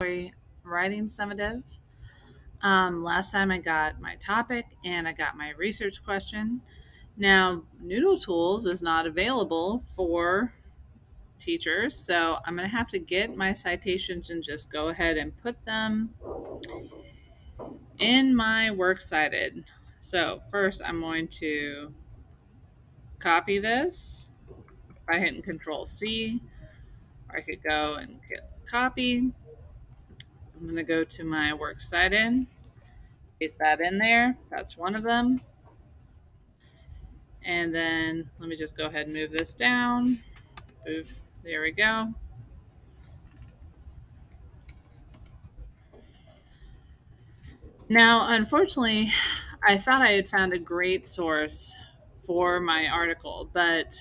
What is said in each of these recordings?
Writing summative. Last time I got my topic and I got my research question. Now, Noodle Tools is not available for teachers, so I'm going to have to get my citations and just go ahead and put them in my works cited. So, first, I'm going to copy this by hitting Control C, or I could go and get copy. I'm going to go to my works cited. Paste that in there. That's one of them. And then let me just go ahead and move this down. Move. There we go. Now, unfortunately, I thought I had found a great source for my article, but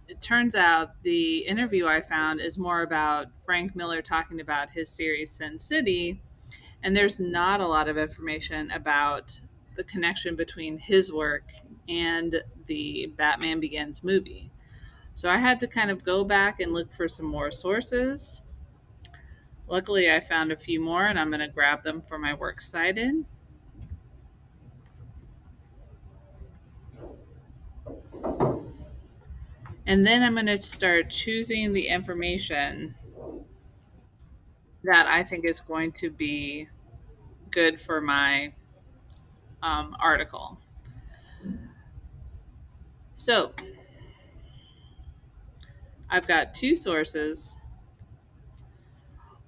it turns out the interview I found is more about Frank Miller talking about his series Sin City, and there's not a lot of information about the connection between his work and the Batman Begins movie. So I had to kind of go back and look for some more sources. Luckily, I found a few more, and I'm going to grab them for my works cited. And then I'm going to start choosing the information that I think is going to be good for my article. So I've got two sources.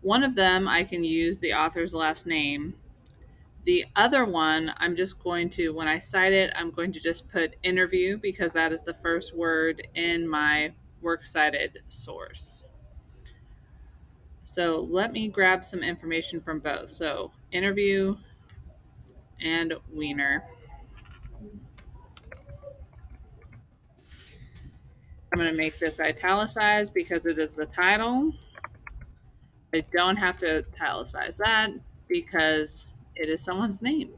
One of them, I can use the author's last name. The other one, I'm just going to, when I cite it, I'm going to just put interview because that is the first word in my works cited source. So let me grab some information from both. So interview and Wiener. I'm going to make this italicized because it is the title. I don't have to italicize that because it is someone's name.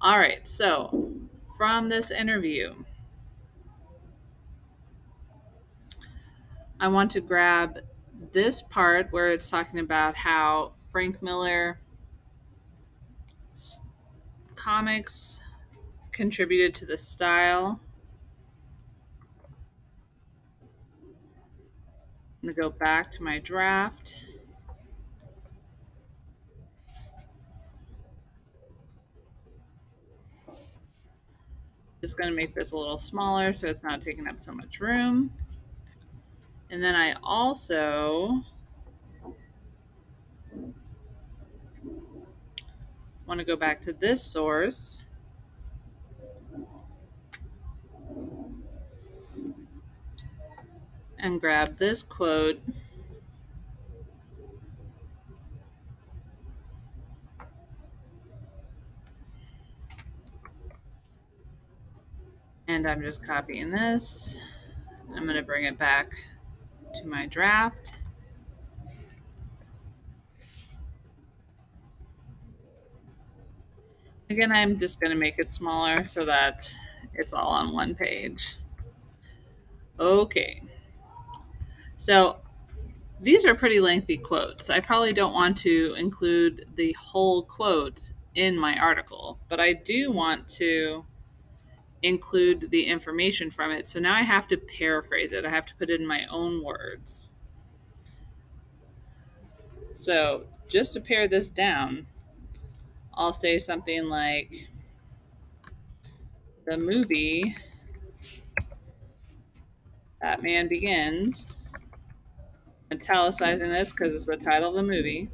All right, so from this interview, I want to grab this part where it's talking about how Frank Miller comics contributed to the style. I'm going to go back to my draft. Just going to make this a little smaller so it's not taking up so much room. And then I also want to go back to this source and grab this quote and I'm just copying this. I'm going to bring it back to my draft. Again, I'm just going to make it smaller so that it's all on one page. Okay. So these are pretty lengthy quotes. I probably don't want to include the whole quote in my article, but I do want to include the information from it. So now I have to paraphrase it. I have to put it in my own words. So just to pare this down, I'll say something like the movie Batman Begins, italicizing this because it's the title of the movie.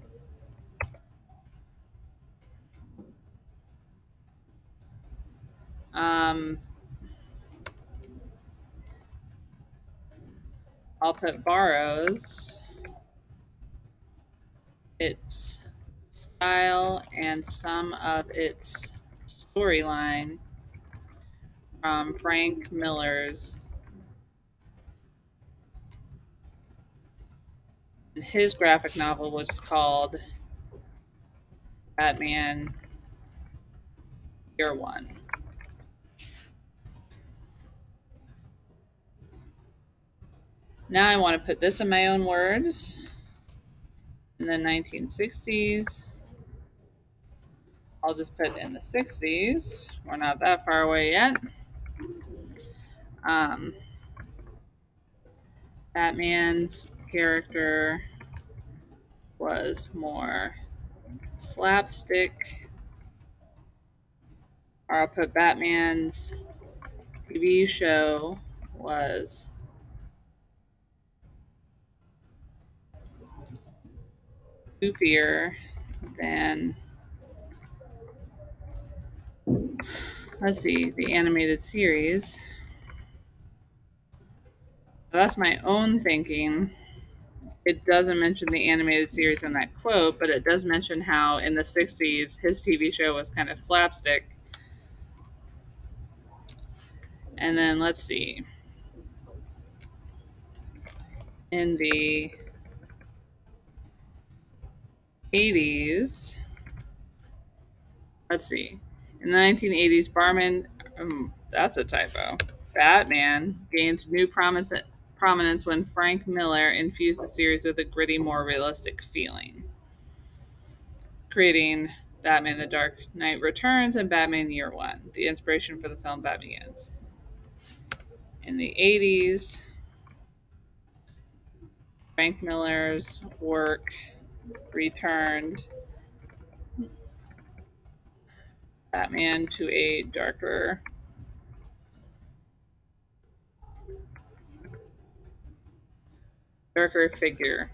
I'll put borrows its style and some of its storyline from Frank Miller's his graphic novel, which is called Batman Year One. Now I want to put this in my own words. In the 1960s, I'll just put in the 60s. We're not that far away yet. Um, Batman's character was more slapstick, or I'll put Batman's TV show was goofier than, let's see, the animated series. That's my own thinking. It doesn't mention the animated series in that quote, but it does mention how in the 60s his TV show was kind of slapstick. And then let's see. In the 80s, let's see. In the 1980s, that's a typo. Batman gained new prominence when Frank Miller infused the series with a gritty, more realistic feeling, creating Batman The Dark Knight Returns and Batman Year One, the inspiration for the film Batman Begins. In the 80s, Frank Miller's work returned Batman to a darker figure.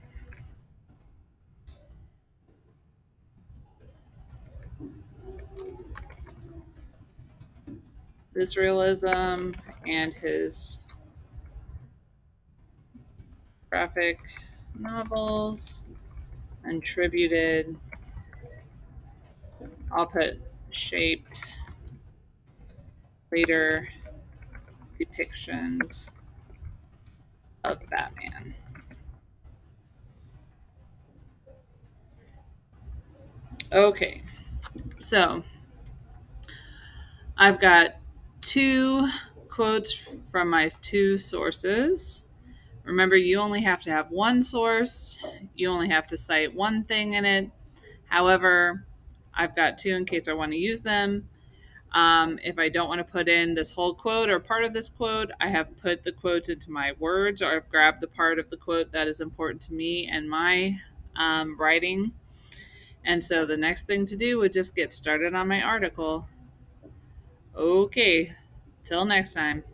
This realism and his graphic novels contributed, I'll put shaped later depictions of Batman. Okay, so I've got two quotes from my two sources. Remember, you only have to have one source, you only have to cite one thing in it. However, I've got two in case I want to use them. If I don't want to put in this whole quote or part of this quote, I have put the quotes into my words, or I've grabbed the part of the quote that is important to me and my writing. And so the next thing to do would just get started on my article. Okay, till next time.